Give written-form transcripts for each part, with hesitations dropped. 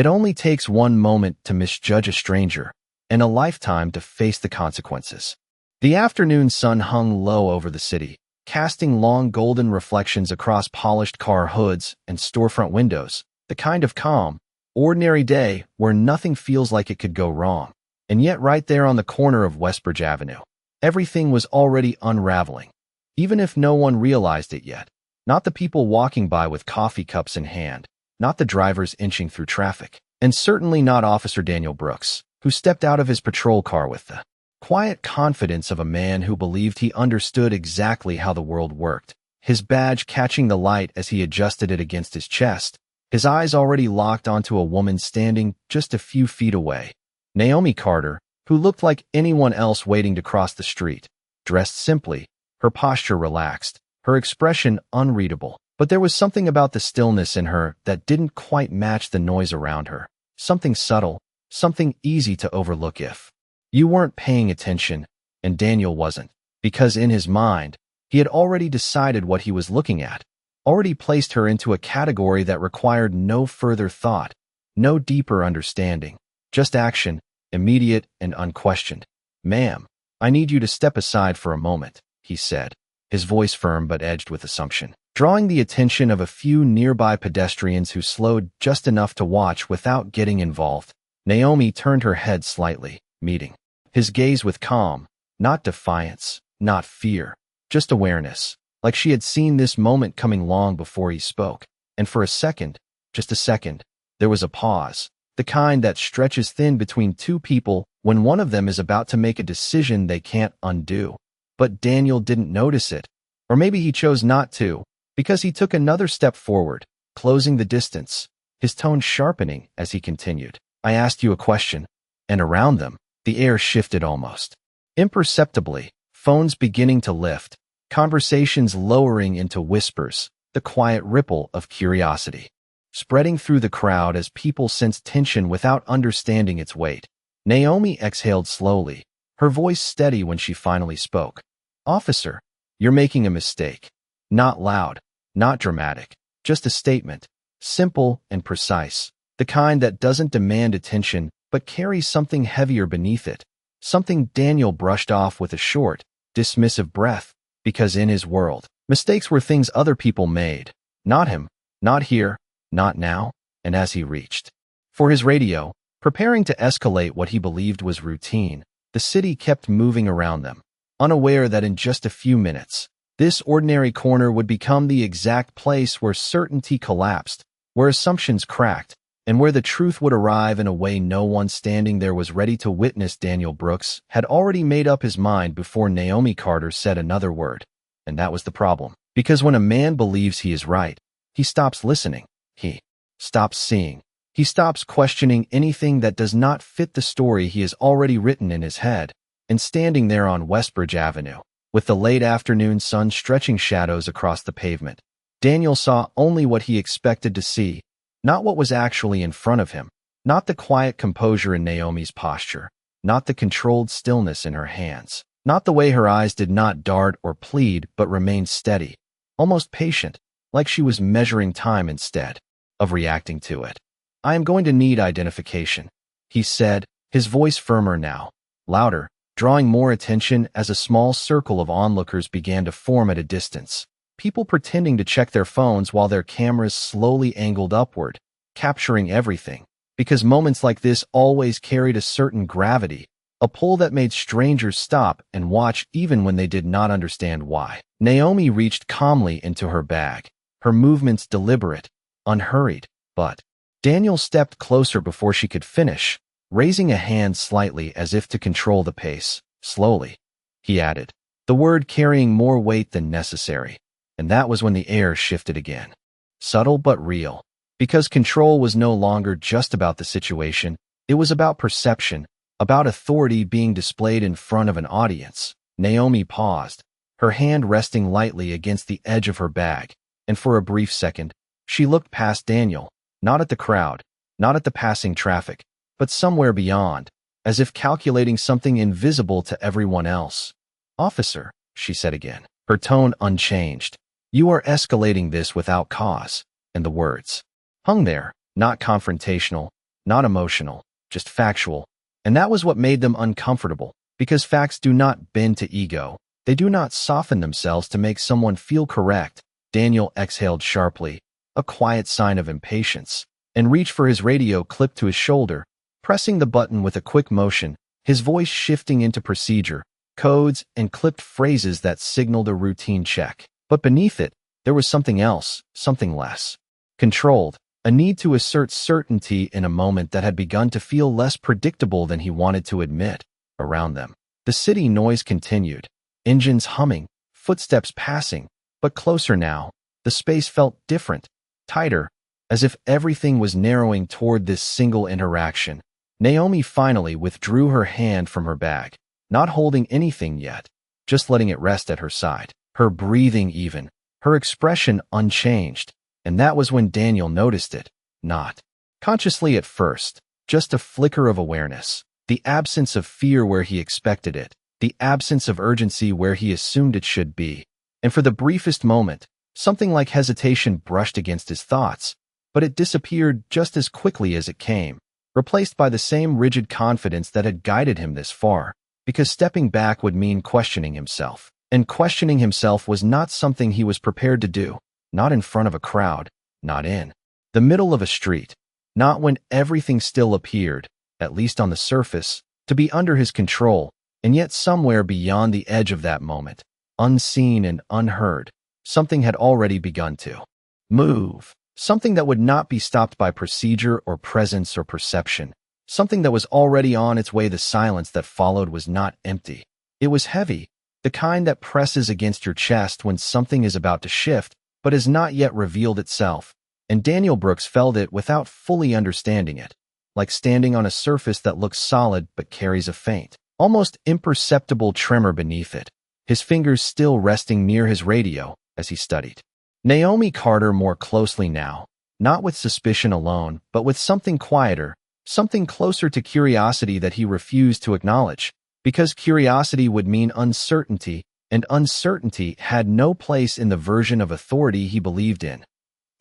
It only takes one moment to misjudge a stranger, and a lifetime to face the consequences. The afternoon sun hung low over the city, casting long golden reflections across polished car hoods and storefront windows, the kind of calm, ordinary day where nothing feels like it could go wrong. And yet right there on the corner of Westbridge Avenue, everything was already unraveling, even if no one realized it yet. Not the people walking by with coffee cups in hand, not the drivers inching through traffic, and certainly not Officer Daniel Brooks, who stepped out of his patrol car with the quiet confidence of a man who believed he understood exactly how the world worked, his badge catching the light as he adjusted it against his chest, his eyes already locked onto a woman standing just a few feet away. Naomi Carter, who looked like anyone else waiting to cross the street, dressed simply, her posture relaxed, her expression unreadable. But there was something about the stillness in her that didn't quite match the noise around her, something subtle, something easy to overlook if you weren't paying attention, and Daniel wasn't, because in his mind, he had already decided what he was looking at, already placed her into a category that required no further thought, no deeper understanding, just action, immediate and unquestioned. "Ma'am, I need you to step aside for a moment," he said, his voice firm but edged with assumption, drawing the attention of a few nearby pedestrians who slowed just enough to watch without getting involved. Naomi turned her head slightly, meeting his gaze with calm, not defiance, not fear, just awareness, like she had seen this moment coming long before he spoke. And for a second, just a second, there was a pause, the kind that stretches thin between two people when one of them is about to make a decision they can't undo. But Daniel didn't notice it, or maybe he chose not to, because he took another step forward, closing the distance, his tone sharpening as he continued. "I asked you a question," and around them, the air shifted almost imperceptibly, phones beginning to lift, conversations lowering into whispers, the quiet ripple of curiosity spreading through the crowd as people sensed tension without understanding its weight. Naomi exhaled slowly, her voice steady when she finally spoke. "Officer, you're making a mistake." Not loud, not dramatic, just a statement, simple and precise, the kind that doesn't demand attention but carries something heavier beneath it, something Daniel brushed off with a short, dismissive breath, because in his world, mistakes were things other people made, not him, not here, not now. And as he reached for his radio, preparing to escalate what he believed was routine, the city kept moving around them, unaware that in just a few minutes, this ordinary corner would become the exact place where certainty collapsed, where assumptions cracked, and where the truth would arrive in a way no one standing there was ready to witness. Daniel Brooks had already made up his mind before Naomi Carter said another word. And that was the problem. Because when a man believes he is right, he stops listening. He stops seeing. He stops questioning anything that does not fit the story he has already written in his head. And standing there on Westbridge Avenue, with the late afternoon sun stretching shadows across the pavement, Daniel saw only what he expected to see, not what was actually in front of him, not the quiet composure in Naomi's posture, not the controlled stillness in her hands, not the way her eyes did not dart or plead but remained steady, almost patient, like she was measuring time instead of reacting to it. "I am going to need identification," he said, his voice firmer now, louder, drawing more attention as a small circle of onlookers began to form at a distance. People pretending to check their phones while their cameras slowly angled upward, capturing everything, because moments like this always carried a certain gravity, a pull that made strangers stop and watch even when they did not understand why. Naomi reached calmly into her bag, her movements deliberate, unhurried, but Daniel stepped closer before she could finish, raising a hand slightly as if to control the pace. "Slowly," he added, the word carrying more weight than necessary. And that was when the air shifted again. Subtle but real, because control was no longer just about the situation, it was about perception, about authority being displayed in front of an audience. Naomi paused, her hand resting lightly against the edge of her bag, and for a brief second, she looked past Daniel, not at the crowd, not at the passing traffic, but somewhere beyond, as if calculating something invisible to everyone else. "Officer," she said again, her tone unchanged, "you are escalating this without cause," and the words hung there, not confrontational, not emotional, just factual. And that was what made them uncomfortable, because facts do not bend to ego. They do not soften themselves to make someone feel correct. Daniel exhaled sharply, a quiet sign of impatience, and reached for his radio clipped to his shoulder, pressing the button with a quick motion, his voice shifting into procedure, codes, and clipped phrases that signaled a routine check. But beneath it, there was something else, something less controlled, a need to assert certainty in a moment that had begun to feel less predictable than he wanted to admit. Around them, the city noise continued, engines humming, footsteps passing, but closer now. The space felt different, tighter, as if everything was narrowing toward this single interaction. Naomi finally withdrew her hand from her bag, not holding anything yet, just letting it rest at her side, her breathing even, her expression unchanged. And that was when Daniel noticed it, not consciously at first, just a flicker of awareness, the absence of fear where he expected it, the absence of urgency where he assumed it should be. And for the briefest moment, something like hesitation brushed against his thoughts, but it disappeared just as quickly as it came, replaced by the same rigid confidence that had guided him this far, because stepping back would mean questioning himself. And questioning himself was not something he was prepared to do. Not in front of a crowd, not in the middle of a street, not when everything still appeared, at least on the surface, to be under his control, and yet somewhere beyond the edge of that moment, unseen and unheard, something had already begun to move, something that would not be stopped by procedure or presence or perception, something that was already on its way. The silence that followed was not empty. It was heavy, the kind that presses against your chest when something is about to shift, but has not yet revealed itself, and Daniel Brooks felt it without fully understanding it, like standing on a surface that looks solid but carries a faint, almost imperceptible tremor beneath it, his fingers still resting near his radio as he studied Naomi Carter more closely now, not with suspicion alone, but with something quieter, something closer to curiosity that he refused to acknowledge, because curiosity would mean uncertainty, and uncertainty had no place in the version of authority he believed in.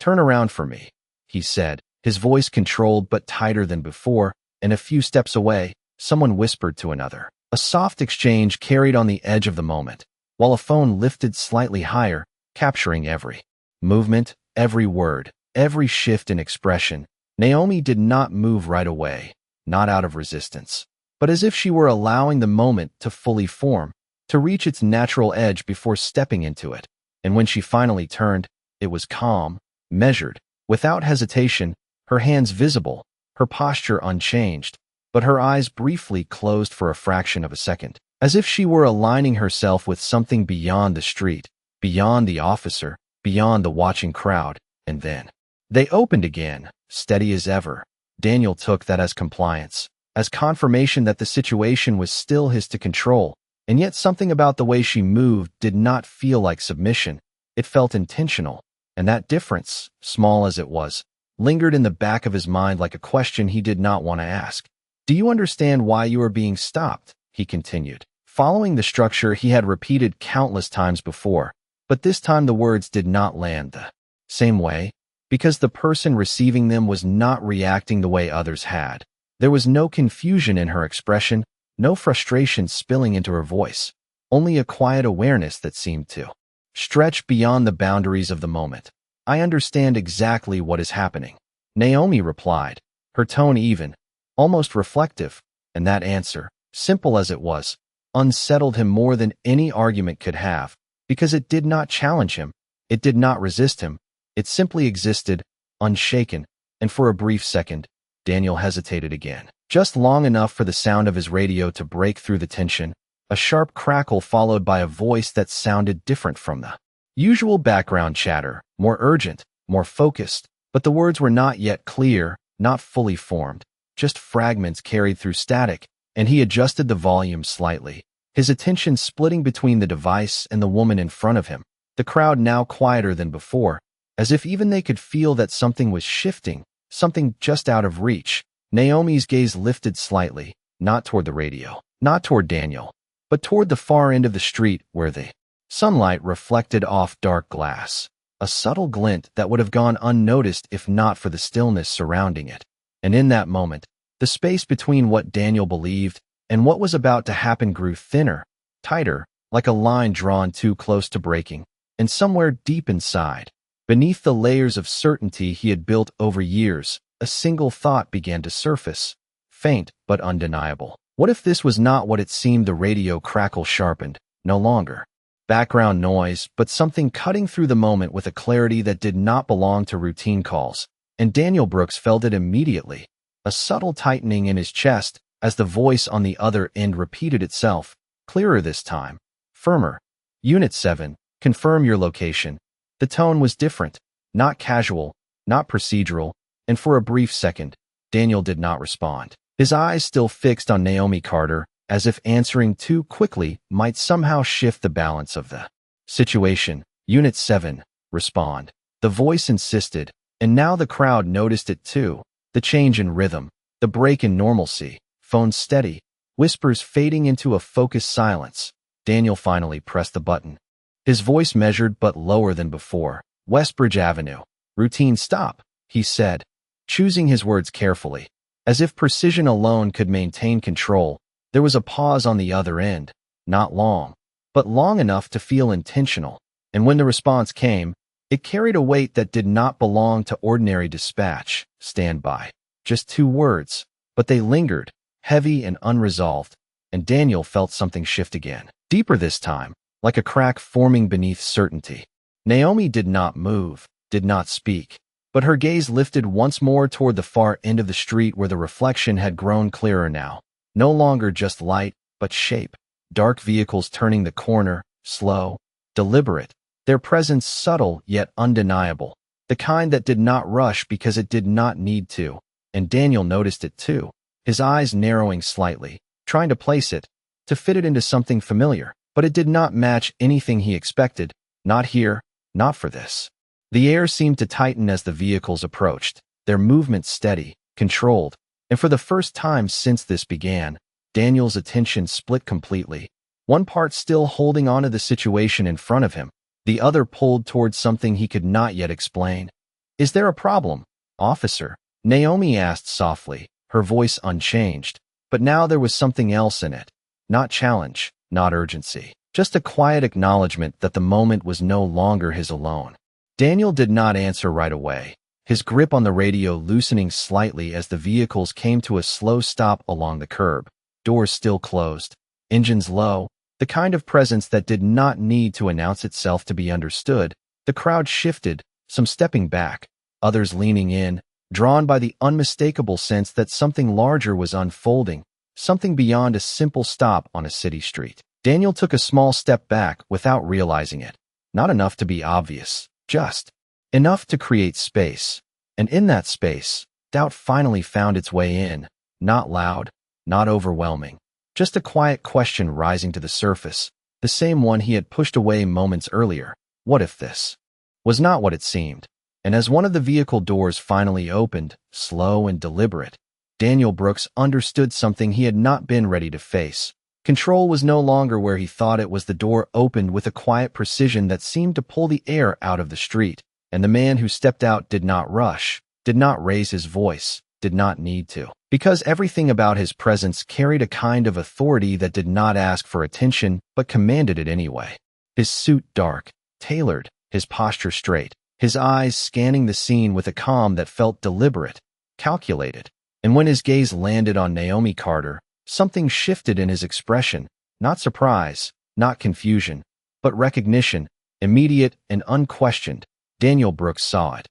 "Turn around for me," he said, his voice controlled but tighter than before, and a few steps away, someone whispered to another. A soft exchange carried on the edge of the moment, while a phone lifted slightly higher, capturing every movement, every word, every shift in expression. Naomi did not move right away, not out of resistance, but as if she were allowing the moment to fully form, to reach its natural edge before stepping into it. And when she finally turned, it was calm, measured, without hesitation, her hands visible, her posture unchanged, but her eyes briefly closed for a fraction of a second, as if she were aligning herself with something beyond the street, beyond the officer, beyond the watching crowd. And then they opened again, steady as ever. Daniel took that as compliance, as confirmation that the situation was still his to control. And yet something about the way she moved did not feel like submission. It felt intentional, and that difference, small as it was, lingered in the back of his mind like a question he did not want to ask. "Do you understand why you are being stopped?" he continued, following the structure he had repeated countless times before, but this time the words did not land the same way, because the person receiving them was not reacting the way others had. There was no confusion in her expression, no frustration spilling into her voice, only a quiet awareness that seemed to stretch beyond the boundaries of the moment. "I understand exactly what is happening," Naomi replied, her tone even, almost reflective, and that answer, simple as it was, unsettled him more than any argument could have, because it did not challenge him, it did not resist him, it simply existed, unshaken, and for a brief second, Daniel hesitated again. Just long enough for the sound of his radio to break through the tension, a sharp crackle followed by a voice that sounded different from the usual background chatter, more urgent, more focused, but the words were not yet clear, not fully formed, just fragments carried through static, and he adjusted the volume slightly, his attention splitting between the device and the woman in front of him, the crowd now quieter than before, as if even they could feel that something was shifting, something just out of reach. Naomi's gaze lifted slightly, not toward the radio, not toward Daniel, but toward the far end of the street where the sunlight reflected off dark glass, a subtle glint that would have gone unnoticed if not for the stillness surrounding it. And in that moment, the space between what Daniel believed and what was about to happen grew thinner, tighter, like a line drawn too close to breaking. And somewhere deep inside, beneath the layers of certainty he had built over years, a single thought began to surface, faint but undeniable. What if this was not what it seemed? The radio crackle sharpened, no longer background noise, but something cutting through the moment with a clarity that did not belong to routine calls. And Daniel Brooks felt it immediately, a subtle tightening in his chest as the voice on the other end repeated itself, clearer this time, firmer. Unit 7, confirm your location. The tone was different, not casual, not procedural, and for a brief second, Daniel did not respond. His eyes still fixed on Naomi Carter, as if answering too quickly might somehow shift the balance of the situation. Unit 7, respond. The voice insisted, and now the crowd noticed it too. The change in rhythm, the break in normalcy, phone steady, whispers fading into a focused silence. Daniel finally pressed the button. His voice measured but lower than before. Westbridge Avenue. Routine stop, he said, choosing his words carefully. As if precision alone could maintain control, there was a pause on the other end, not long, but long enough to feel intentional. And when the response came, it carried a weight that did not belong to ordinary dispatch. Stand by. Just 2 words, but they lingered, heavy and unresolved, and Daniel felt something shift again. Deeper this time, like a crack forming beneath certainty. Naomi did not move, did not speak, but her gaze lifted once more toward the far end of the street where the reflection had grown clearer now. No longer just light, but shape. Dark vehicles turning the corner, slow, deliberate, their presence subtle yet undeniable, the kind that did not rush because it did not need to. And Daniel noticed it too, his eyes narrowing slightly, trying to place it, to fit it into something familiar. But it did not match anything he expected, not here, not for this. The air seemed to tighten as the vehicles approached, their movement steady, controlled, and for the first time since this began, Daniel's attention split completely. One part still holding onto the situation in front of him, the other pulled towards something he could not yet explain. Is there a problem, officer? Naomi asked softly, her voice unchanged, but now there was something else in it. Not challenge, not urgency, just a quiet acknowledgement that the moment was no longer his alone. Daniel did not answer right away, his grip on the radio loosening slightly as the vehicles came to a slow stop along the curb, doors still closed, engines low, the kind of presence that did not need to announce itself to be understood. The crowd shifted, some stepping back, others leaning in, drawn by the unmistakable sense that something larger was unfolding, something beyond a simple stop on a city street. Daniel took a small step back without realizing it, not enough to be obvious, just enough to create space. And in that space, doubt finally found its way in, not loud, not overwhelming, just a quiet question rising to the surface, the same one he had pushed away moments earlier. What if this was not what it seemed? And as one of the vehicle doors finally opened, slow and deliberate, Daniel Brooks understood something he had not been ready to face. Control was no longer where he thought it was. The door opened with a quiet precision that seemed to pull the air out of the street, and the man who stepped out did not rush, did not raise his voice, did not need to, because everything about his presence carried a kind of authority that did not ask for attention but commanded it anyway. His suit dark, tailored, his posture straight, his eyes scanning the scene with a calm that felt deliberate, calculated. And when his gaze landed on Naomi Carter, something shifted in his expression, not surprise, not confusion, but recognition, immediate and unquestioned. Daniel Brooks saw it,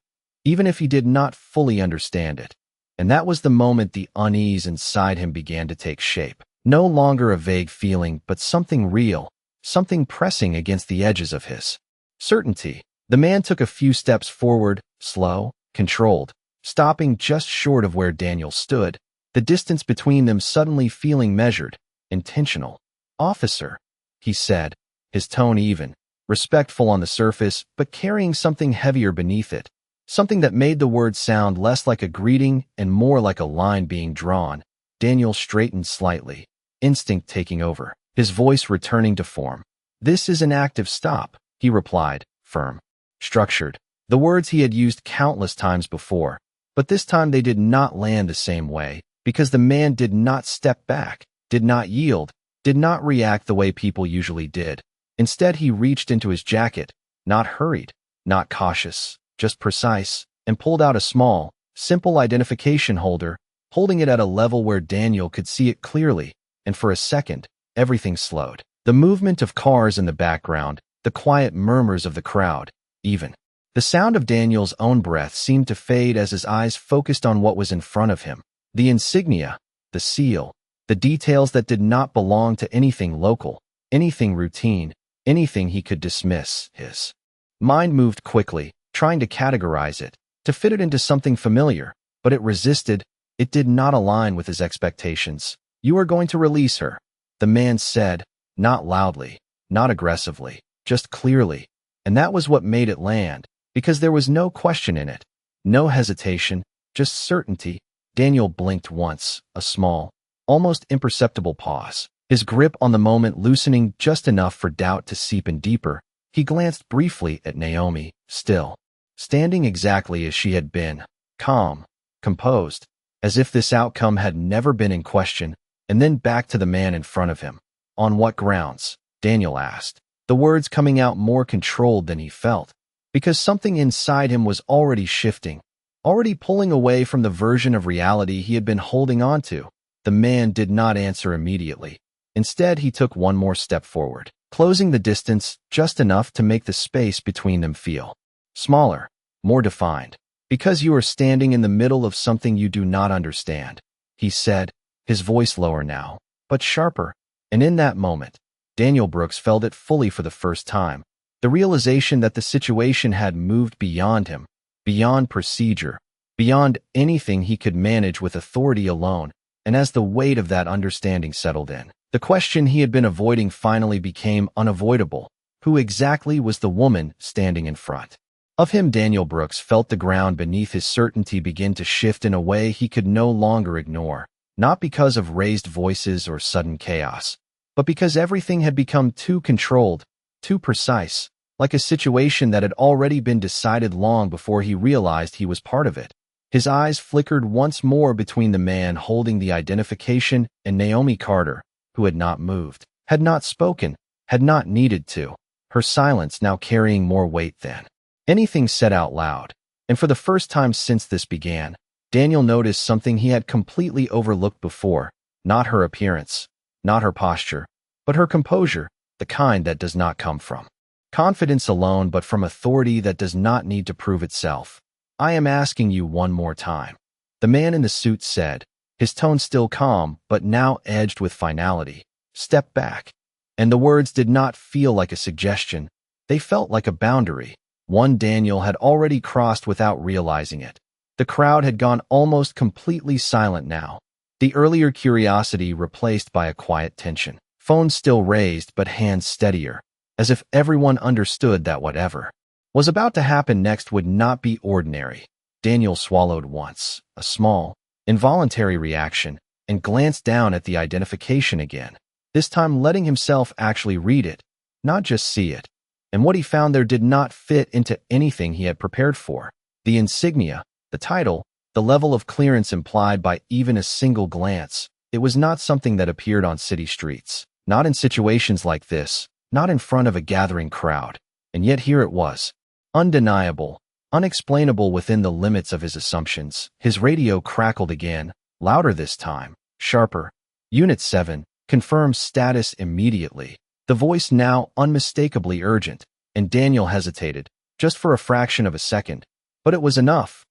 even if he did not fully understand it. And that was the moment the unease inside him began to take shape. No longer a vague feeling, but something real, something pressing against the edges of his certainty. The man took a few steps forward, slow, controlled, stopping just short of where Daniel stood, the distance between them suddenly feeling measured, intentional. "Officer," he said, his tone even, respectful on the surface, but carrying something heavier beneath it, something that made the words sound less like a greeting and more like a line being drawn. Daniel straightened slightly, instinct taking over, his voice returning to form. "This is an active stop," he replied, firm, structured, the words he had used countless times before, But this time they did not land the same way, because the man did not step back, did not yield, did not react the way people usually did. Instead, he reached into his jacket, not hurried, not cautious, just precise, and pulled out a small, simple identification holder, holding it at a level where Daniel could see it clearly, and for a second, everything slowed. The movement of cars in the background, the quiet murmurs of the crowd, even the sound of Daniel's own breath seemed to fade as his eyes focused on what was in front of him. The insignia, the seal, the details that did not belong to anything local, anything routine, anything he could dismiss. His mind moved quickly, trying to categorize it, to fit it into something familiar, but it resisted. It did not align with his expectations. "You are going to release her," the man said, not loudly, not aggressively, just clearly. And that was what made it land, because there was no question in it, no hesitation, just certainty. Daniel blinked once, a small, almost imperceptible pause, his grip on the moment loosening just enough for doubt to seep in deeper. He glanced briefly at Naomi, still standing exactly as she had been, calm, composed, as if this outcome had never been in question, and then back to the man in front of him. "On what grounds?" Daniel asked, the words coming out more controlled than he felt, because something inside him was already shifting, already pulling away from the version of reality he had been holding on to. The man did not answer immediately. Instead, he took one more step forward, closing the distance just enough to make the space between them feel smaller, more defined. "Because you are standing in the middle of something you do not understand," he said, his voice lower now, but sharper. And in that moment, Daniel Brooks felt it fully for the first time. The realization that the situation had moved beyond him, beyond procedure, beyond anything he could manage with authority alone. And as the weight of that understanding settled in, the question he had been avoiding finally became unavoidable. Who exactly was the woman standing in front of him? Daniel Brooks felt the ground beneath his certainty begin to shift in a way he could no longer ignore, not because of raised voices or sudden chaos, but because everything had become too controlled, too precise, like a situation that had already been decided long before he realized he was part of it. His eyes flickered once more between the man holding the identification and Naomi Carter, who had not moved, had not spoken, had not needed to, her silence now carrying more weight than anything said out loud. And for the first time since this began, Daniel noticed something he had completely overlooked before, not her appearance, not her posture, but her composure, the kind that does not come from confidence alone but from authority that does not need to prove itself. "I am asking you one more time," the man in the suit said, his tone still calm but now edged with finality. "Step back." And the words did not feel like a suggestion. They felt like a boundary, one Daniel had already crossed without realizing it. The crowd had gone almost completely silent now, the earlier curiosity replaced by a quiet tension, phones still raised but hands steadier, as if everyone understood that whatever was about to happen next would not be ordinary. Daniel swallowed once, a small, involuntary reaction, and glanced down at the identification again, this time letting himself actually read it, not just see it. And what he found there did not fit into anything he had prepared for. The insignia, the title, the level of clearance implied by even a single glance. It was not something that appeared on city streets, not in situations like this, not in front of a gathering crowd. And yet here it was, undeniable, unexplainable within the limits of his assumptions. His radio crackled again, louder this time, sharper. "Unit 7, confirm status immediately." The voice now unmistakably urgent, and Daniel hesitated, just for a fraction of a second. But it was enough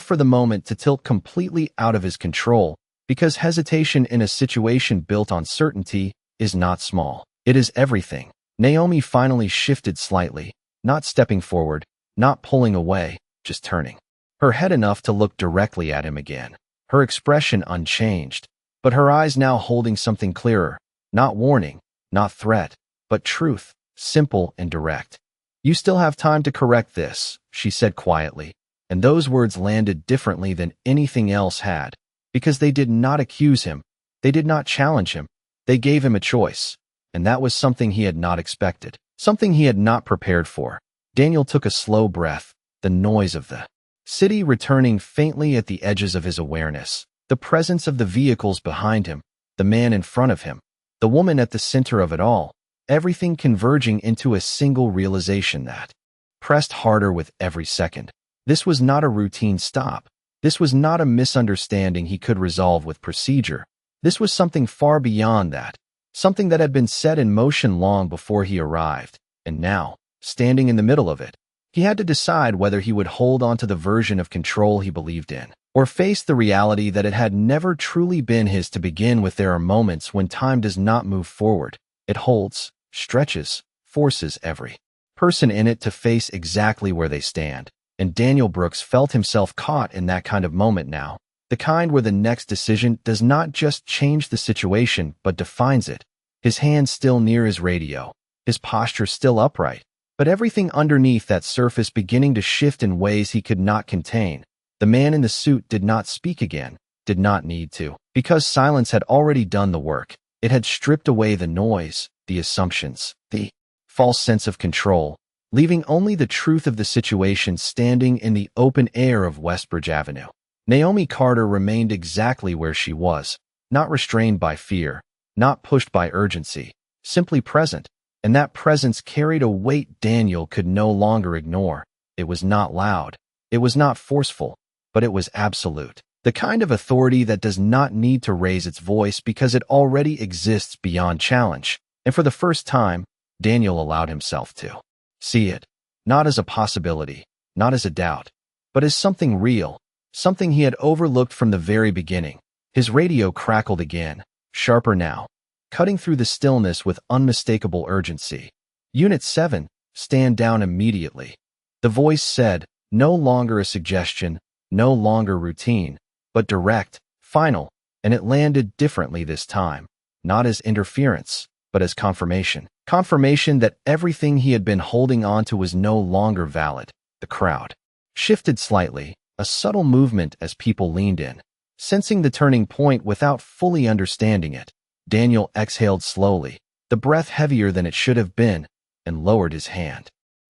for the moment to tilt completely out of his control, because hesitation in a situation built on certainty is not small. It is everything. Naomi finally shifted slightly, not stepping forward, not pulling away, just turning her head enough to look directly at him again, her expression unchanged, but her eyes now holding something clearer, not warning, not threat, but truth, simple and direct. "You still have time to correct this," she said quietly, and those words landed differently than anything else had, because they did not accuse him, they did not challenge him, they gave him a choice, and that was something he had not expected, something he had not prepared for. Daniel took a slow breath, the noise of the city returning faintly at the edges of his awareness. The presence of the vehicles behind him, the man in front of him, the woman at the center of it all, everything converging into a single realization that pressed harder with every second. This was not a routine stop. This was not a misunderstanding he could resolve with procedure. This was something far beyond that, something that had been set in motion long before he arrived, and now, standing in the middle of it, he had to decide whether he would hold on to the version of control he believed in, or face the reality that it had never truly been his to begin with. There are moments when time does not move forward. It holds, stretches, forces every person in it to face exactly where they stand. And Daniel Brooks felt himself caught in that kind of moment now, the kind where the next decision does not just change the situation but defines it. His hand still near his radio, his posture still upright, but everything underneath that surface beginning to shift in ways he could not contain. The man in the suit did not speak again, did not need to, because silence had already done the work. It had stripped away the noise, the assumptions, the false sense of control, leaving only the truth of the situation standing in the open air of Westbridge Avenue. Naomi Carter remained exactly where she was, not restrained by fear, not pushed by urgency, simply present, and that presence carried a weight Daniel could no longer ignore. It was not loud, it was not forceful, but it was absolute. The kind of authority that does not need to raise its voice because it already exists beyond challenge. And for the first time, Daniel allowed himself to see it, not as a possibility, not as a doubt, but as something real, something he had overlooked from the very beginning. His radio crackled again, sharper now, cutting through the stillness with unmistakable urgency. Unit 7, stand down immediately. The voice said, no longer a suggestion, no longer routine, but direct, final, and it landed differently this time, not as interference, but as confirmation. Confirmation that everything he had been holding on to was no longer valid. The crowd shifted slightly, a subtle movement as people leaned in. Sensing the turning point without fully understanding it, Daniel exhaled slowly, the breath heavier than it should have been, and lowered his hand.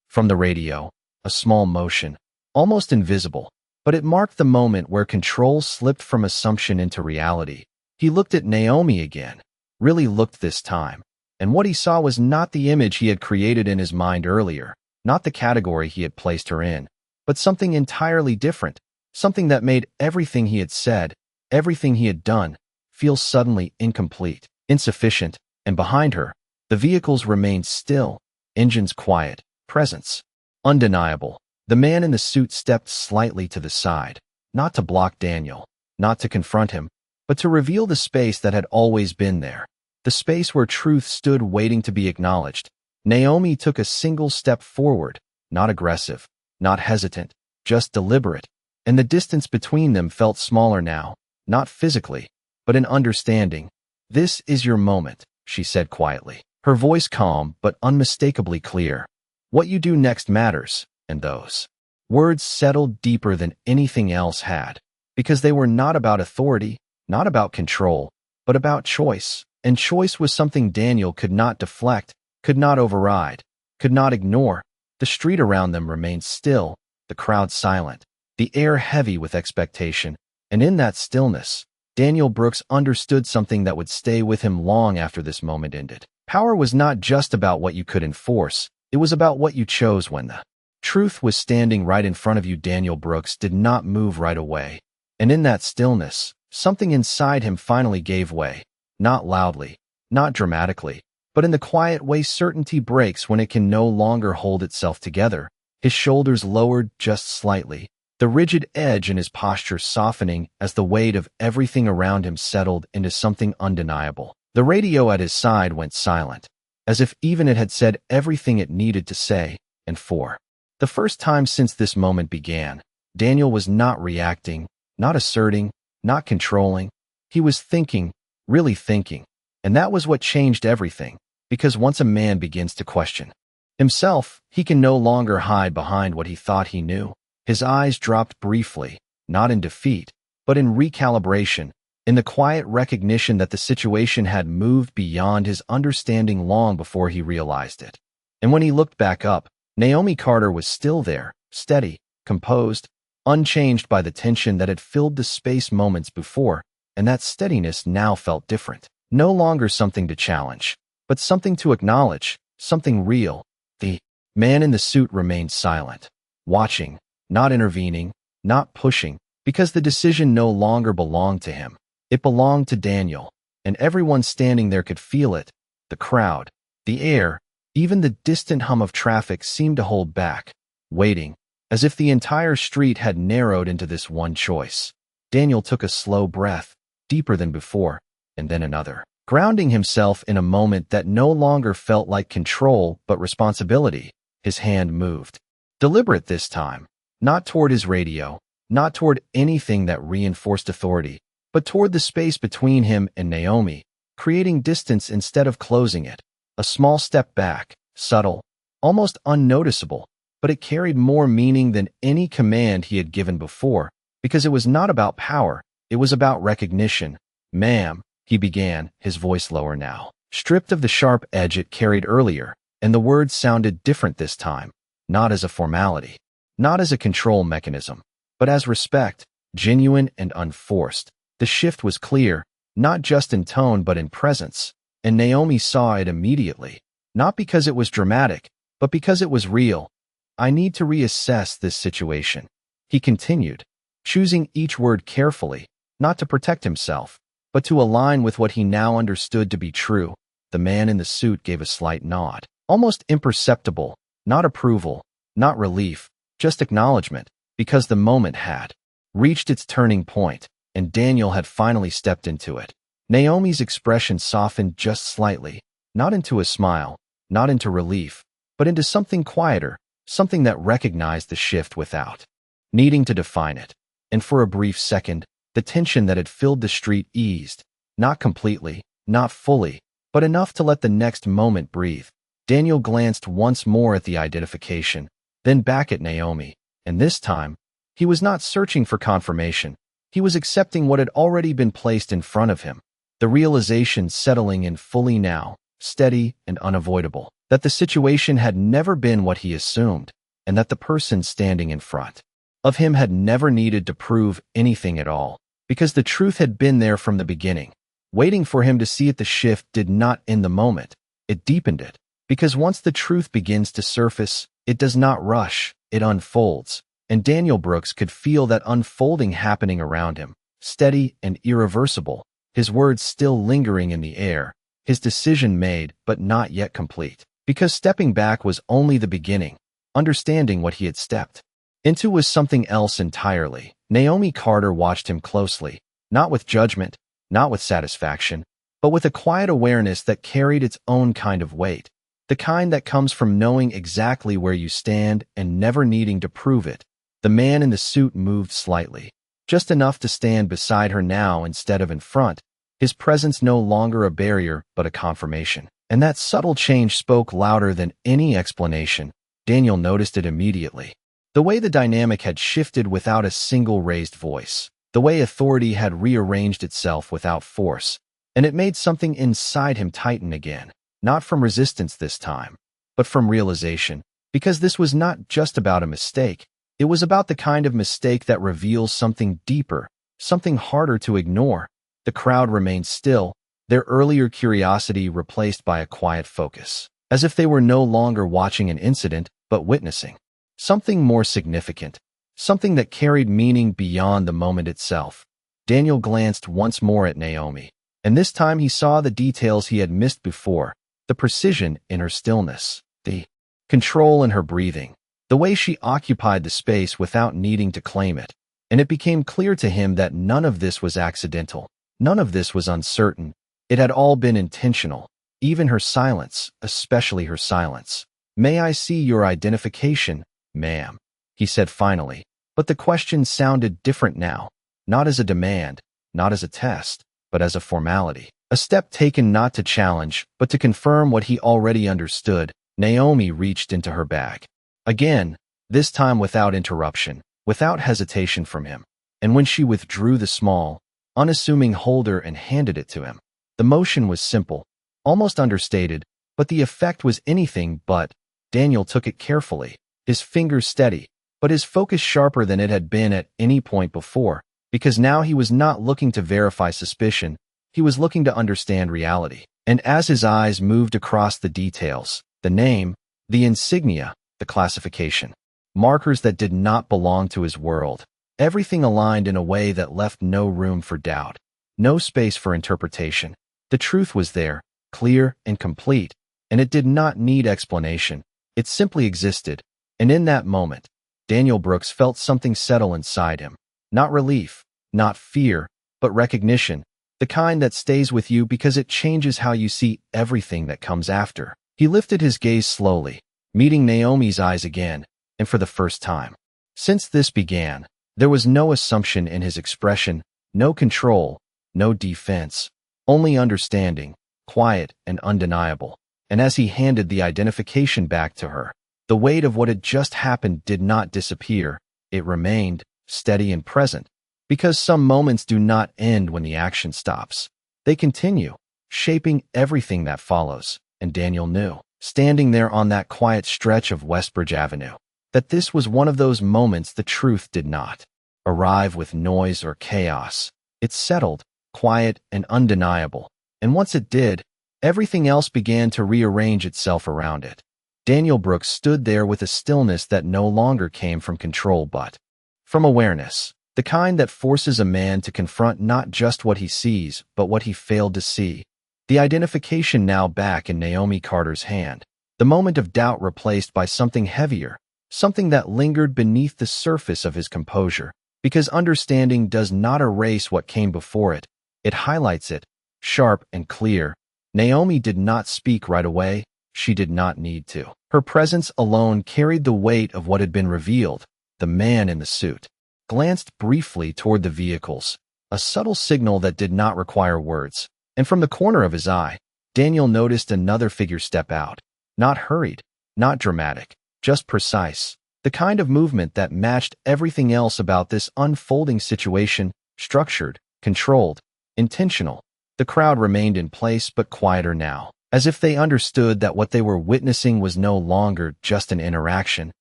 From the radio, a small motion, almost invisible, but it marked the moment where control slipped from assumption into reality. He looked at Naomi again, really looked this time. And what he saw was not the image he had created in his mind earlier, not the category he had placed her in, but something entirely different, something that made everything he had said, everything he had done, feel suddenly incomplete, insufficient, and behind her, the vehicles remained still, engines quiet, presence undeniable. The man in the suit stepped slightly to the side, not to block Daniel, not to confront him, but to reveal the space that had always been there. The space where truth stood waiting to be acknowledged. Naomi took a single step forward, not aggressive, not hesitant, just deliberate, and the distance between them felt smaller now, not physically, but in understanding. This is your moment, she said quietly, her voice calm but unmistakably clear. What you do next matters, and those words settled deeper than anything else had, because they were not about authority, not about control, but about choice. And choice was something Daniel could not deflect, could not override, could not ignore. The street around them remained still, the crowd silent, the air heavy with expectation, and in that stillness, Daniel Brooks understood something that would stay with him long after this moment ended. Power was not just about what you could enforce, it was about what you chose when the truth was standing right in front of you. Daniel Brooks did not move right away, and in that stillness, something inside him finally gave way. Not loudly, not dramatically, but in the quiet way certainty breaks when it can no longer hold itself together. His shoulders lowered just slightly, the rigid edge in his posture softening as the weight of everything around him settled into something undeniable. The radio at his side went silent, as if even it had said everything it needed to say, and for the first time since this moment began, Daniel was not reacting, not asserting, not controlling. He was thinking, really thinking, and that was what changed everything, because once a man begins to question himself, he can no longer hide behind what he thought he knew. His eyes dropped briefly, not in defeat, but in recalibration, in the quiet recognition that the situation had moved beyond his understanding long before he realized it. And when he looked back up, Naomi Carter was still there, steady, composed, unchanged by the tension that had filled the space moments before, and that steadiness now felt different. No longer something to challenge, but something to acknowledge, something real. The man in the suit remained silent, watching, not intervening, not pushing, because the decision no longer belonged to him. It belonged to Daniel, and everyone standing there could feel it. The crowd, the air, even the distant hum of traffic seemed to hold back, waiting, as if the entire street had narrowed into this one choice. Daniel took a slow breath, deeper than before, and then another, grounding himself in a moment that no longer felt like control but responsibility. His hand moved. Deliberate this time, not toward his radio, not toward anything that reinforced authority, but toward the space between him and Naomi, creating distance instead of closing it. A small step back, subtle, almost unnoticeable, but it carried more meaning than any command he had given before, because it was not about power, it was about recognition. "Ma'am," he began, his voice lower now, stripped of the sharp edge it carried earlier, and the words sounded different this time, not as a formality, not as a control mechanism, but as respect, genuine and unforced. The shift was clear, not just in tone but in presence, and Naomi saw it immediately, not because it was dramatic, but because it was real. "I need to reassess this situation," he continued, choosing each word carefully, not to protect himself, but to align with what he now understood to be true. The man in the suit gave a slight nod, almost imperceptible, not approval, not relief, just acknowledgement, because the moment had reached its turning point, and Daniel had finally stepped into it. Naomi's expression softened just slightly, not into a smile, not into relief, but into something quieter, something that recognized the shift without needing to define it. And for a brief second, the tension that had filled the street eased, not completely, not fully, but enough to let the next moment breathe. Daniel glanced once more at the identification, then back at Naomi, and this time, he was not searching for confirmation. He was accepting what had already been placed in front of him, the realization settling in fully now, steady and unavoidable, that the situation had never been what he assumed, and that the person standing in front of him had never needed to prove anything at all, because the truth had been there from the beginning. Waiting for him to see it, the shift did not end the moment, it deepened it, because once the truth begins to surface, it does not rush, it unfolds, and Daniel Brooks could feel that unfolding happening around him, steady and irreversible, his words still lingering in the air, his decision made but not yet complete, because stepping back was only the beginning. Understanding what he had stepped into was something else entirely. Naomi Carter watched him closely, not with judgment, not with satisfaction, but with a quiet awareness that carried its own kind of weight, the kind that comes from knowing exactly where you stand and never needing to prove it. The man in the suit moved slightly, just enough to stand beside her now instead of in front, his presence no longer a barrier but a confirmation. And that subtle change spoke louder than any explanation. Daniel noticed it immediately. The way the dynamic had shifted without a single raised voice, the way authority had rearranged itself without force, and it made something inside him tighten again, not from resistance this time, but from realization, because this was not just about a mistake. It was about the kind of mistake that reveals something deeper, something harder to ignore. The crowd remained still, their earlier curiosity replaced by a quiet focus, as if they were no longer watching an incident, but witnessing something more significant, something that carried meaning beyond the moment itself. Daniel glanced once more at Naomi, and this time he saw the details he had missed before, the precision in her stillness, the control in her breathing, the way she occupied the space without needing to claim it. And it became clear to him that none of this was accidental, none of this was uncertain. It had all been intentional, even her silence, especially her silence. "May I see your identification, ma'am?" he said finally, but the question sounded different now, not as a demand, not as a test, but as a formality, a step taken not to challenge, but to confirm what he already understood. Naomi reached into her bag. Again, this time without interruption, without hesitation from him, and when she withdrew the small, unassuming holder and handed it to him, the motion was simple, almost understated, but the effect was anything but. Daniel took it carefully, his fingers steady, but his focus sharper than it had been at any point before, because now he was not looking to verify suspicion, he was looking to understand reality. And as his eyes moved across the details, the name, the insignia, the classification, markers that did not belong to his world, everything aligned in a way that left no room for doubt, no space for interpretation. The truth was there, clear and complete, and it did not need explanation. It simply existed. And in that moment, Daniel Brooks felt something settle inside him. Not relief, not fear, but recognition, the kind that stays with you because it changes how you see everything that comes after. He lifted his gaze slowly, meeting Naomi's eyes again, and for the first time. Since this began, there was no assumption in his expression, no control, no defense, only understanding, quiet and undeniable. And as he handed the identification back to her, the weight of what had just happened did not disappear. It remained, steady and present, because some moments do not end when the action stops. They continue, shaping everything that follows. And Daniel knew, standing there on that quiet stretch of Westbridge Avenue, that this was one of those moments the truth did not arrive with noise or chaos. It settled, quiet and undeniable, and once it did, everything else began to rearrange itself around it. Daniel Brooks stood there with a stillness that no longer came from control but from awareness, the kind that forces a man to confront not just what he sees, but what he failed to see. The identification now back in Naomi Carter's hand, the moment of doubt replaced by something heavier, something that lingered beneath the surface of his composure, because understanding does not erase what came before it, it highlights it, sharp and clear. Naomi did not speak right away. She did not need to. Her presence alone carried the weight of what had been revealed. The man in the suit glanced briefly toward the vehicles, a subtle signal that did not require words. And from the corner of his eye, Daniel noticed another figure step out. Not hurried, not dramatic, just precise. The kind of movement that matched everything else about this unfolding situation, structured, controlled, intentional. The crowd remained in place but quieter now, as if they understood that what they were witnessing was no longer just an interaction.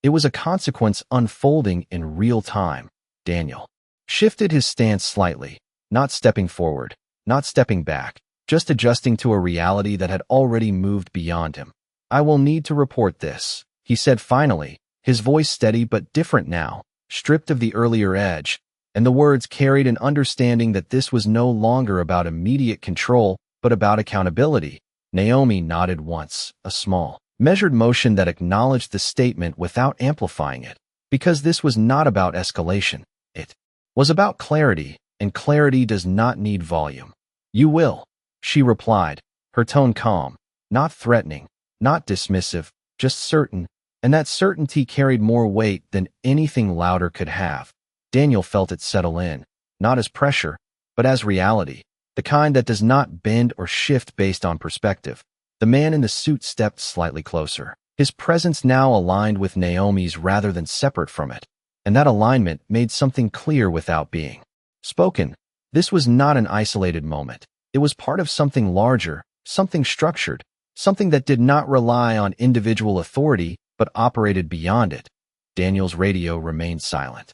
It was a consequence unfolding in real time. Daniel shifted his stance slightly, not stepping forward, not stepping back, just adjusting to a reality that had already moved beyond him. "I will need to report this," he said finally, his voice steady but different now, stripped of the earlier edge, and the words carried an understanding that this was no longer about immediate control, but about accountability. Naomi nodded once, a small, measured motion that acknowledged the statement without amplifying it, because this was not about escalation. It was about clarity, and clarity does not need volume. "You will," she replied, her tone calm, not threatening, not dismissive, just certain, and that certainty carried more weight than anything louder could have. Daniel felt it settle in, not as pressure, but as reality, the kind that does not bend or shift based on perspective. The man in the suit stepped slightly closer, his presence now aligned with Naomi's rather than separate from it, and that alignment made something clear without being spoken. This was not an isolated moment. It was part of something larger, something structured, something that did not rely on individual authority but operated beyond it. Daniel's radio remained silent.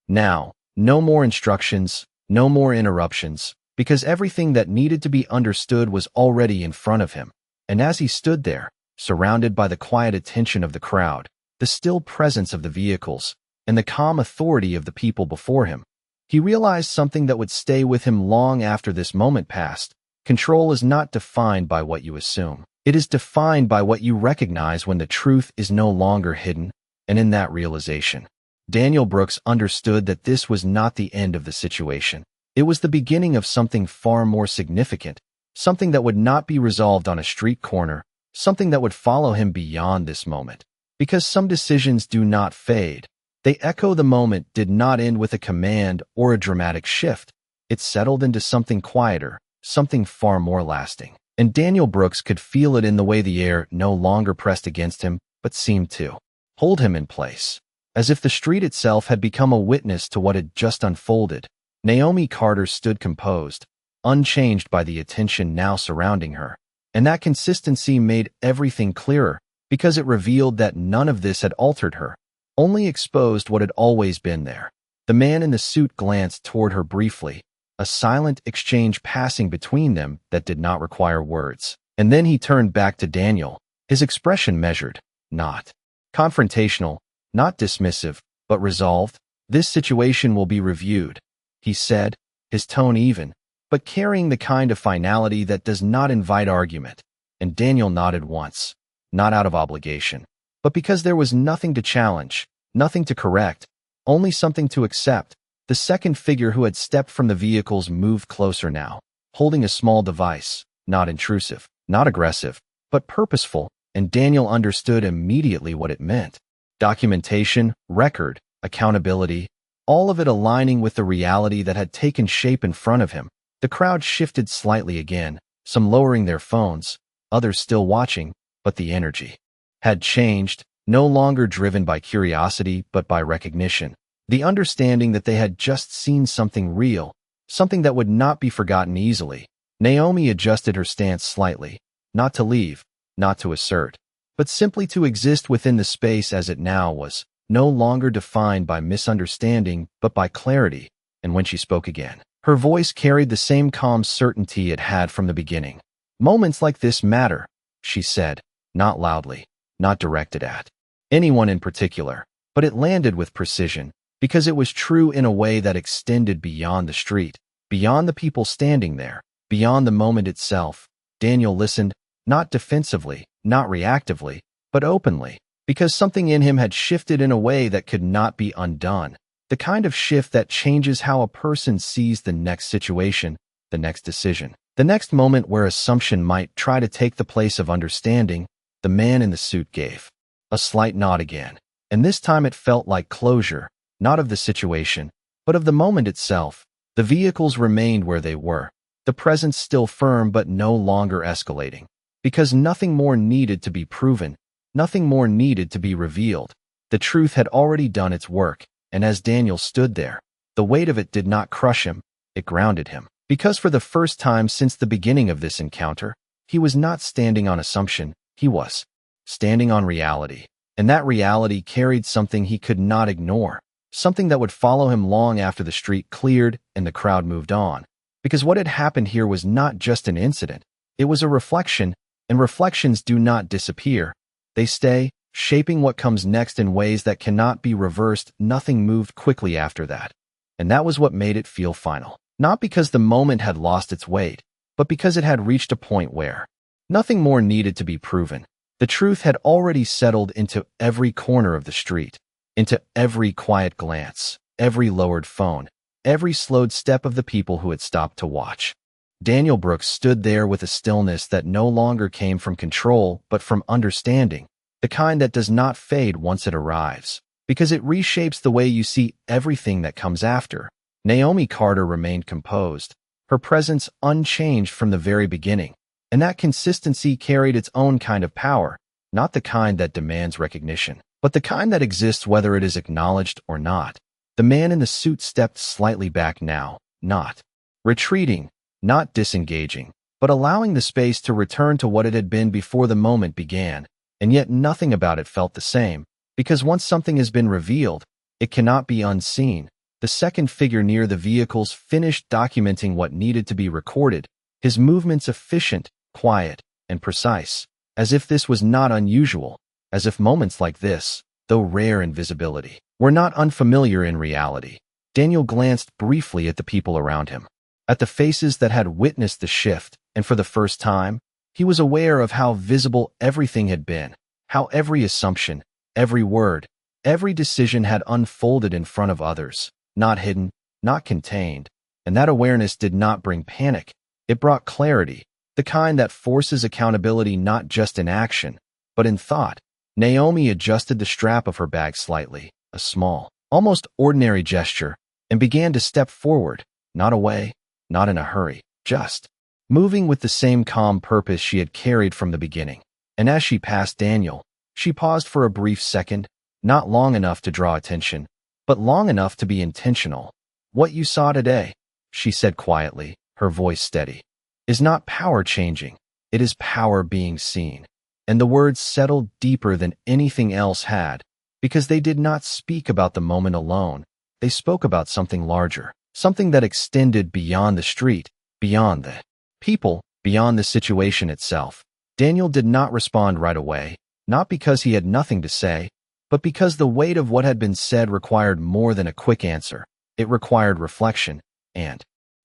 Now, no more instructions, no more interruptions, because everything that needed to be understood was already in front of him. And as he stood there, surrounded by the quiet attention of the crowd, the still presence of the vehicles, and the calm authority of the people before him, he realized something that would stay with him long after this moment passed. Control is not defined by what you assume. It is defined by what you recognize when the truth is no longer hidden, and in that realization, Daniel Brooks understood that this was not the end of the situation. It was the beginning of something far more significant, something that would not be resolved on a street corner, something that would follow him beyond this moment. Because some decisions do not fade. They echo. The moment did not end with a command or a dramatic shift. It settled into something quieter, something far more lasting. And Daniel Brooks could feel it in the way the air no longer pressed against him, but seemed to hold him in place, as if the street itself had become a witness to what had just unfolded. Naomi Carter stood composed, unchanged by the attention now surrounding her, and that consistency made everything clearer, because it revealed that none of this had altered her. only exposed what had always been there. The man in the suit glanced toward her briefly, a silent exchange passing between them that did not require words. And then he turned back to Daniel, his expression measured, not confrontational, not dismissive, but resolved. "This situation will be reviewed," he said, his tone even, but carrying the kind of finality that does not invite argument. And Daniel nodded once, not out of obligation, but because there was nothing to challenge, nothing to correct, only something to accept. The second figure who had stepped from the vehicles moved closer now, holding a small device, not intrusive, not aggressive, but purposeful, and Daniel understood immediately what it meant. Documentation, record, accountability, all of it aligning with the reality that had taken shape in front of him. The crowd shifted slightly again, some lowering their phones, others still watching, but the energy had changed, no longer driven by curiosity but by recognition. The understanding that they had just seen something real, something that would not be forgotten easily. Naomi adjusted her stance slightly, not to leave, not to assert, but simply to exist within the space as it now was, no longer defined by misunderstanding but by clarity. And when she spoke again, her voice carried the same calm certainty it had from the beginning. "Moments like this matter," she said, not loudly, not directed at anyone in particular, but it landed with precision, because it was true in a way that extended beyond the street, beyond the people standing there, beyond the moment itself. Daniel listened, not defensively, not reactively, but openly, because something in him had shifted in a way that could not be undone. The kind of shift that changes how a person sees the next situation, the next decision, the next moment where assumption might try to take the place of understanding. The man in the suit gave a slight nod again, and this time it felt like closure, not of the situation, but of the moment itself. The vehicles remained where they were, the presence still firm but no longer escalating, because nothing more needed to be proven, nothing more needed to be revealed. The truth had already done its work, and as Daniel stood there, the weight of it did not crush him, it grounded him, because for the first time since the beginning of this encounter, he was not standing on assumption, he was standing on reality, and that reality carried something he could not ignore, something that would follow him long after the street cleared and the crowd moved on. Because what had happened here was not just an incident, it was a reflection, and reflections do not disappear. They stay, shaping what comes next in ways that cannot be reversed. Nothing moved quickly after that. And that was what made it feel final. Not because the moment had lost its weight, but because it had reached a point where nothing more needed to be proven. The truth had already settled into every corner of the street, into every quiet glance, every lowered phone, every slowed step of the people who had stopped to watch. Daniel Brooks stood there with a stillness that no longer came from control but from understanding, the kind that does not fade once it arrives, because it reshapes the way you see everything that comes after. Naomi Carter remained composed, her presence unchanged from the very beginning, and that consistency carried its own kind of power, not the kind that demands recognition, but the kind that exists whether it is acknowledged or not. The man in the suit stepped slightly back now, not retreating, not disengaging, but allowing the space to return to what it had been before the moment began, and yet nothing about it felt the same, because once something has been revealed, it cannot be unseen. The second figure near the vehicles finished documenting what needed to be recorded, his movements efficient, quiet, and precise, as if this was not unusual, as if moments like this, though rare in visibility, were not unfamiliar in reality. Daniel glanced briefly at the people around him, at the faces that had witnessed the shift, and for the first time, he was aware of how visible everything had been, how every assumption, every word, every decision had unfolded in front of others, not hidden, not contained, and that awareness did not bring panic. It brought clarity, the kind that forces accountability not just in action, but in thought. Naomi adjusted the strap of her bag slightly, a small, almost ordinary gesture, and began to step forward, not away, not in a hurry, just moving with the same calm purpose she had carried from the beginning. And as she passed Daniel, she paused for a brief second, not long enough to draw attention, but long enough to be intentional. "What you saw today," she said quietly, her voice steady, "is not power changing, it is power being seen." And the words settled deeper than anything else had, because they did not speak about the moment alone. They spoke about something larger, something that extended beyond the street, beyond the people, beyond the situation itself. Daniel did not respond right away, not because he had nothing to say, but because the weight of what had been said required more than a quick answer. It required reflection, and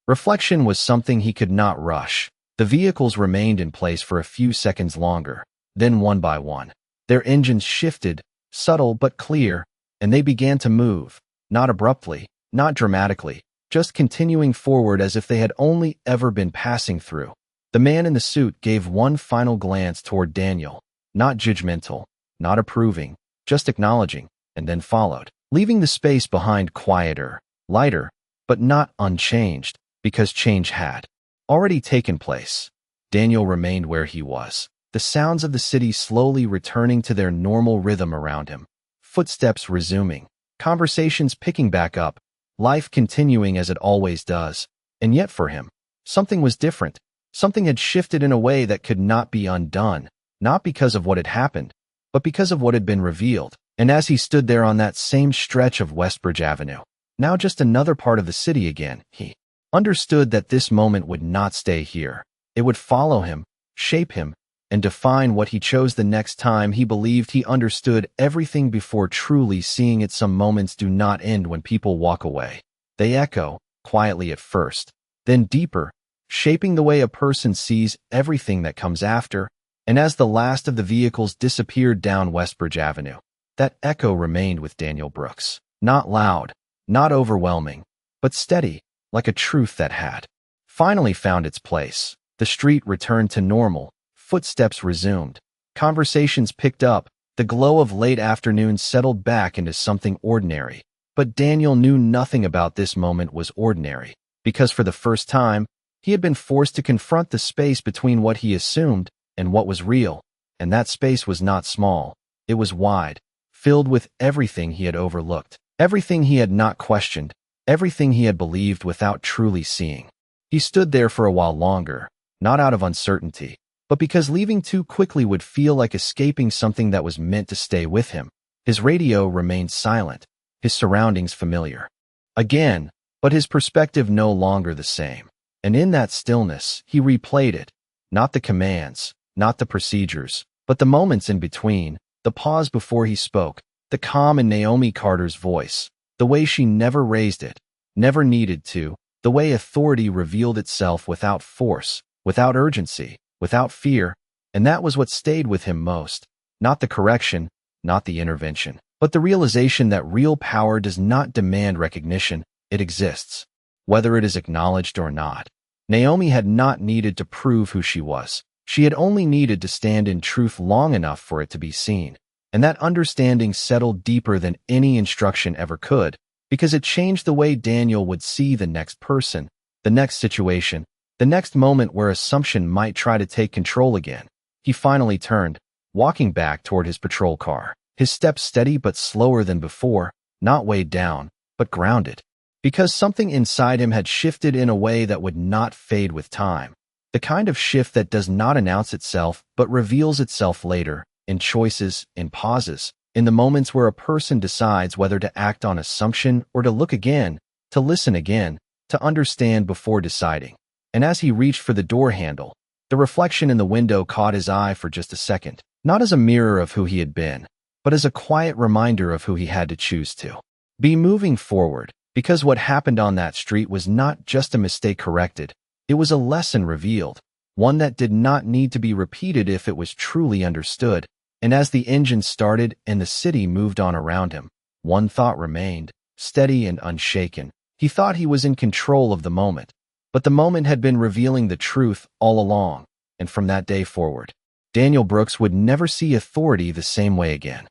reflection was something he could not rush. The vehicles remained in place for a few seconds longer. Then one by one, their engines shifted, subtle but clear, and they began to move, not abruptly, not dramatically, just continuing forward as if they had only ever been passing through. The man in the suit gave one final glance toward Daniel, not judgmental, not approving, just acknowledging, and then followed, leaving the space behind quieter, lighter, but not unchanged, because change had already taken place. Daniel remained where he was, the sounds of the city slowly returning to their normal rhythm around him, footsteps resuming, conversations picking back up, life continuing as it always does. And yet for him, something was different. Something had shifted in a way that could not be undone, not because of what had happened, but because of what had been revealed. And as he stood there on that same stretch of Westbridge Avenue, now just another part of the city again, he understood that this moment would not stay here. It would follow him, shape him, and define what he chose the next time. He believed he understood everything before truly seeing it. Some moments do not end when people walk away. They echo, quietly at first, then deeper, shaping the way a person sees everything that comes after. And as the last of the vehicles disappeared down Westbridge Avenue, that echo remained with Daniel Brooks. Not loud, not overwhelming, but steady, like a truth that had finally found its place. The street returned to normal, footsteps resumed, conversations picked up, the glow of late afternoon settled back into something ordinary. But Daniel knew nothing about this moment was ordinary, because for the first time, he had been forced to confront the space between what he assumed and what was real, and that space was not small. It was wide, filled with everything he had overlooked, everything he had not questioned, everything he had believed without truly seeing. He stood there for a while longer, not out of uncertainty, but because leaving too quickly would feel like escaping something that was meant to stay with him. His radio remained silent, his surroundings familiar. Again, but his perspective no longer the same. And in that stillness, he replayed it, not the commands, not the procedures, but the moments in between, the pause before he spoke, the calm in Naomi Carter's voice, the way she never raised it, never needed to, the way authority revealed itself without force, without urgency, without fear. And that was what stayed with him most, not the correction, not the intervention, but the realization that real power does not demand recognition. It exists, whether it is acknowledged or not. Naomi had not needed to prove who she was. She had only needed to stand in truth long enough for it to be seen. And that understanding settled deeper than any instruction ever could, because it changed the way Daniel would see the next person, the next situation, the next moment where assumption might try to take control again. He finally turned, walking back toward his patrol car, his steps steady but slower than before, not weighed down, but grounded. Because something inside him had shifted in a way that would not fade with time. The kind of shift that does not announce itself but reveals itself later, in choices, in pauses, in the moments where a person decides whether to act on assumption or to look again, to listen again, to understand before deciding. And as he reached for the door handle, the reflection in the window caught his eye for just a second, not as a mirror of who he had been, but as a quiet reminder of who he had to choose to be moving forward. Because what happened on that street was not just a mistake corrected, it was a lesson revealed, one that did not need to be repeated if it was truly understood. And as the engine started and the city moved on around him, one thought remained, steady and unshaken. He thought he was in control of the moment, but the moment had been revealing the truth all along. And from that day forward, Daniel Brooks would never see authority the same way again.